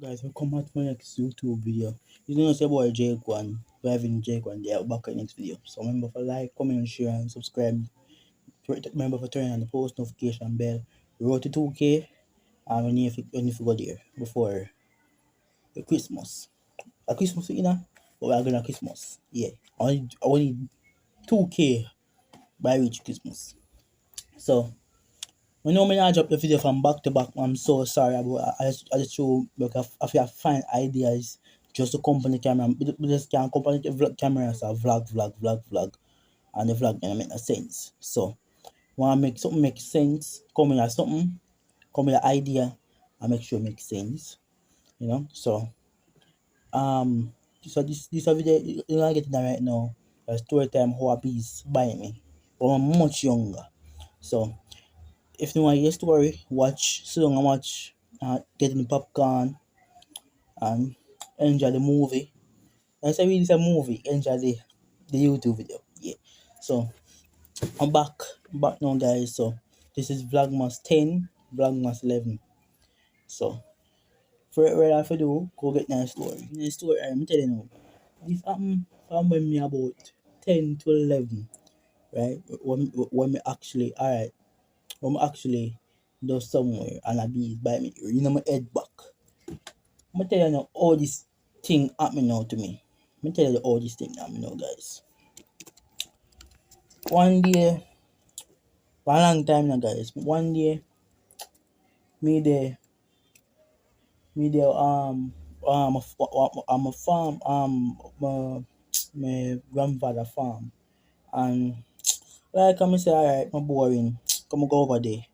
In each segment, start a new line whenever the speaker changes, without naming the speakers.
Guys, welcome back to my next YouTube video. You know, say boy J1, driving J1 there back in the next video. So remember to like, comment, share, and subscribe. Remember to turn on the post notification bell. We wrote to 2K, and we need to go there before the Christmas. A Christmas, you know, but we're going to Christmas. Yeah, only 2K by which Christmas. So, I know I not drop the video from back to back. I'm so sorry about I just show because if you find ideas just to company camera, we just can't company the vlog camera, so vlog, and the vlog don't make no sense. So wanna make something make sense, come with something, come with an idea, and make sure it makes sense. You know, so um, so this a video you're gonna get it right now. A story time how a bees by me, but I'm much younger. So if you want to hear story, watch so long and watch, get in the popcorn and enjoy the movie. And say really it's a movie, enjoy the YouTube video. Yeah. So I'm back now guys. So this is Vlogmas 10, Vlogmas 11. So for it right after do, go get that story. The story I'm telling you now. This happened from when me about 10 to 11, right? When me actually alright. I'm actually do somewhere and I be by me, you know, my head back. I'm tell you now all this thing happening now to me. I'm tell you all this thing happening now, guys. One day, for a long time now, guys. One day, me there, I'm a farm, my grandfather farm, and like I say, alright, I'm boring. Come go over there.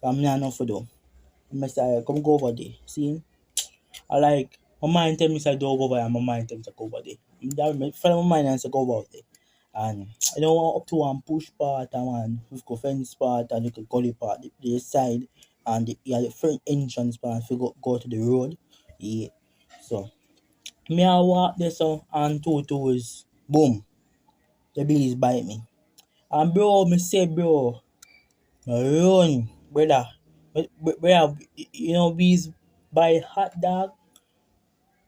I'm not enough for do. I say, alright, come go over there. See? I like my mind tell me say don't go over there, and my mind tell me to go over there. My friend of mine and say go over there. And I don't want up to one push part and one go fence part and the gully part, the side and the front entrance part if you go to the road. Yeah. So me I walk there so and two toes, boom, the bees bite me. And bro, me say bro, run, brother. Brother, you know bees bite hot dog.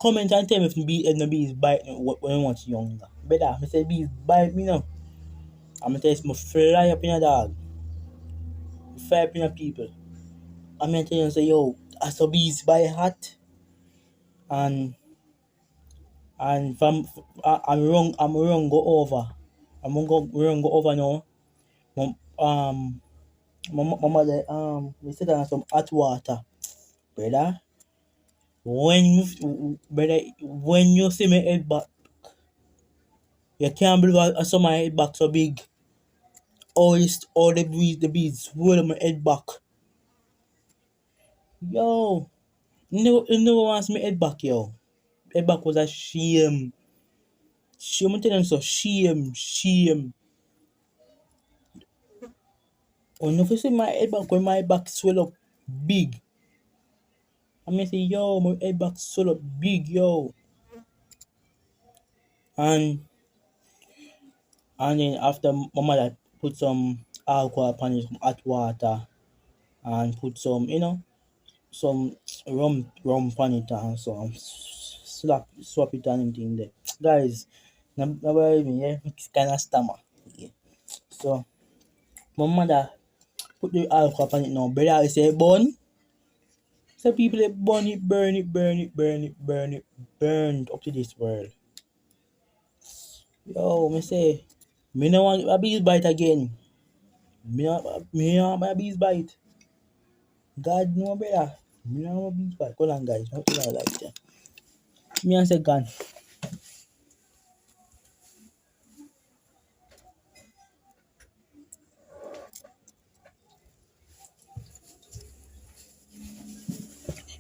Comment and tell me if the bees bite me when I was younger. Brother, me say bees bite me now. I'm gonna tell you, fly up in a dog, fly up in a people. I'm gonna tell you, say, yo, I saw bees by hot, and from I'm wrong, go over. I'm gonna go over now. Um, my mother, we sit down some hot water, brother. When you see my head back, you can't believe I saw my head back so big. All the bees swirl my head back. Yo, no one wants me head back, yo. Head back was a shame. Shame, I'm telling you so, shame. When you see my head back, when my back swell up big, I mean say, yo, my head back swell up big, yo. And then after my mother put some alcohol upon it, some hot water, and put some, some rum upon it and so swap it and everything there. Guys, nobody me, yeah, it's kind of stammer. Yeah. So my mother put the alcohol upon it now. Brother, I say burn. So people they burn up to this world. Yo, me say, me no want a bees bite again. Me no want a bees bite. God no, brother. Me no want a bees bite. Go on, guys. Not to like that. Me and say gone.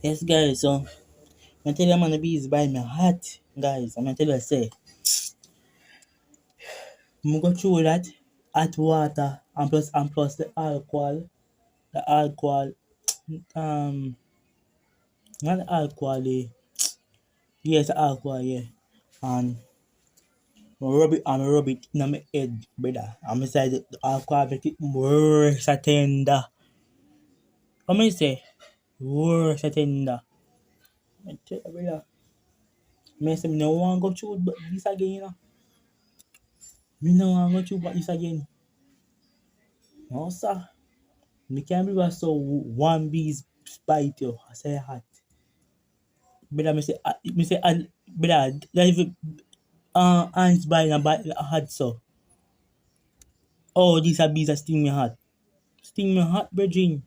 Yes, guys. So I tell you, man, the bees bite me hot, guys. I'm gonna tell you, say, I'm go through that hot water and plus the alcohol. The alcohol, um, not the alcohol, yes, the alcohol, yeah. And I rub it in my head, brother. I'm inside the alcohol make it worse a tender. How many say? Worse a tender. I tell you, brother. Me say me no want go through but this again, you know. Me no want go through but this again. No, sir. Me can't believe I saw one bees bite you. I say hot. Brother, me say, brother, that if ants bite and bite hot so. Oh, these are bees that sting me hot. Sting me hot, brethren.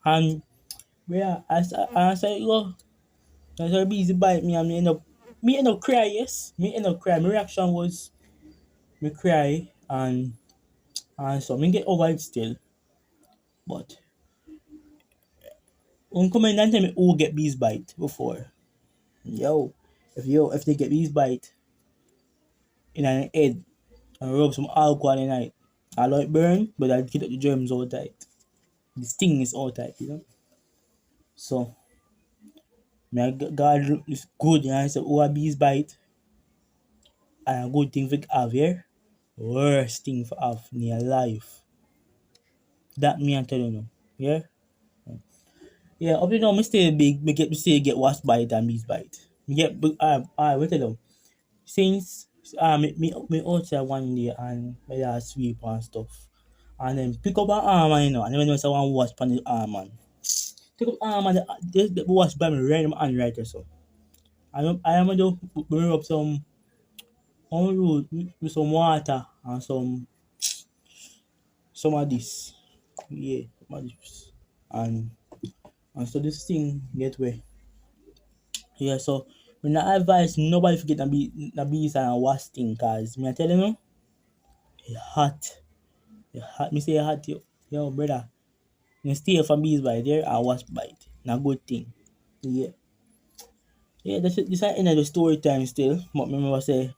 And, brother, I say, yo, that's how bees bite me and me end up cry, yes. Me end up cry. My reaction was, me cry and so me get over it still. But, come in and tell me who get bees bite before. If they get bees bite in an head and rub some alcohol in it, I like burn, but I get the germs all tight. The sting is all tight, you know. So, God is good, you know. I said, who a bees bite, and a good thing for have here, worst thing for have in your life. That me I tell you now, yeah. Yeah, up to now, me stay big, me still get wasp bite and bees bite. Me get, I will tell them. Since me outside one day and me just sweep and stuff. And then pick up an arm, you know, and then when I say one wasp on the arm, man. Pick up arm and the wasp by me right in my hand right there, so. I am going to bring up some on road with some water and some of this. Yeah, some of this. And so this thing get way. Yeah, so when I advise nobody forget the bees and wasp thing, cause me I tell you, it's hot. It's hot. Me say it's hot, yo brother. You stay from bees bite there and wasp bite. Na good thing. Yeah. Yeah, this is the end of the story time still. But remember say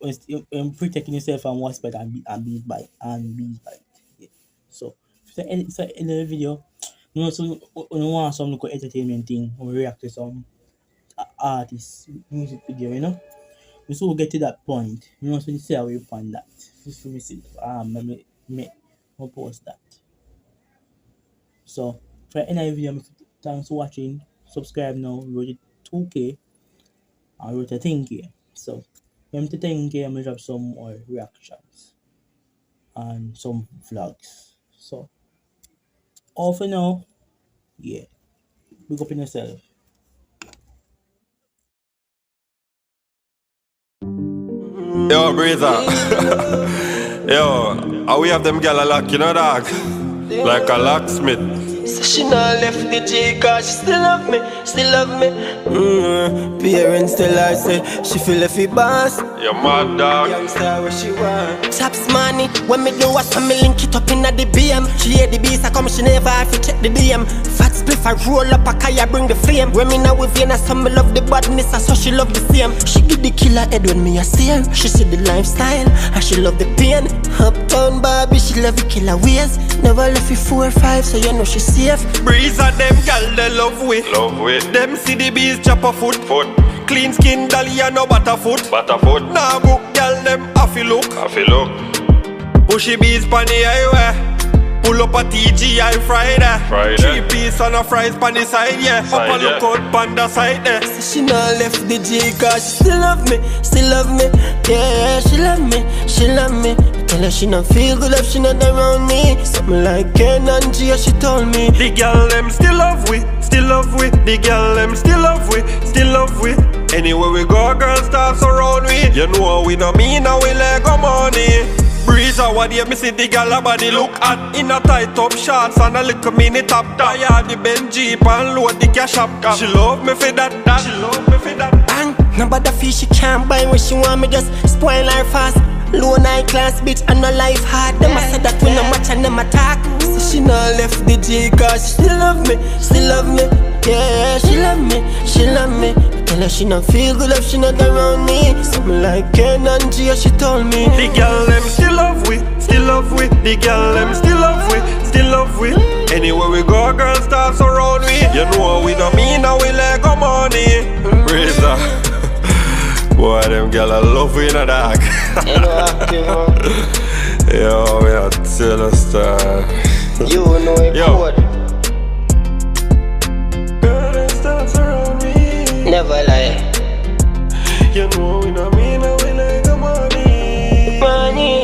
protecting yourself from wasp bite and bees bite and bees bite. Yeah. So it's the end of the video. You know, so we want some local entertainment thing when we react to some artists music video, you know. We so get to that point. You know, so you see how we find that. Just to see me post that. So for any video, thanks for watching. Subscribe now. We road to 2K and road to 10K. So when to 10K, I'm gonna drop some more reactions and some vlogs. So all for now, yeah. Big up in yourself.
Yo, Breezer. Yo, how we have them gal a lock, you know, dog? Like a locksmith.
So she not left the G cause she still love me, still love me. Parents tell her say she feel if he boss.
You mad dog.
Youngster what she want. Chops money when me do what's me link it up in the BM. She hear the beast I come she never have to check the DM. Fat spliff I roll up a kaya bring the flame. When me now with Vienna some me love the badness so she love the same. She give the killer head when me a see her. She see the lifestyle and she love the pain. Uptown Barbie she love the killer ways. Never left you 4 or 5 so you know she safe.
Breeze and them gal they love we. Them see the bees chop a foot. Clean skin dolly and no butterfoot. Nah book gal them happy look. Pushy bees pan the highway. Pull up a TGI Friday. 3 piece and a fries pan the side, yeah. Up a look out pan the side there.
So she not left the G cause she still love me, still love me. Yeah, she love me, she love me. Tell her she not feel good if she not around me. Something like Ken and G, she told me.
The girl them still love we, still love we. The girl them still love we, still love we. Anywhere we go, girls start surround we. You know we no mean now we like a money. Breeze what you me see the gal a body look at. In a tight up shorts and a little mini top. Buy the Benz Jeep and load the cash up. She love me for that. She love me for that.
Bang, nobody feel she can't buy when she want me just spoil her fast. Low night class bitch and no life hard. Them a say that we no match and them attack. So she not left the G cause she still love me, still love me. Yeah, she love me, she love me. Tell her she not feel good if she not around me. Something like Ken and G, she told me.
The girl them still love we, still love we. The girl them still love we, still love we. Anywhere we go, girls start surround we. You know we no mean now we like a money. Razor. Boy, them girl I love we in a dog.
You know active, huh?
Yo, we are tell a star.
You know it.
Yo. Girl, they start surround
never lie.
You know we no mean how we like the money.
Money.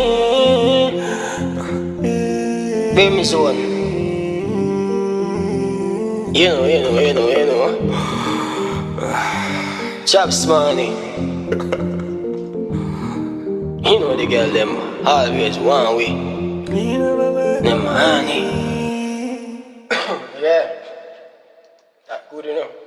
Baby, me son. You know. Chops money. You know the girl them always one way. Them money. Yeah. That good enough.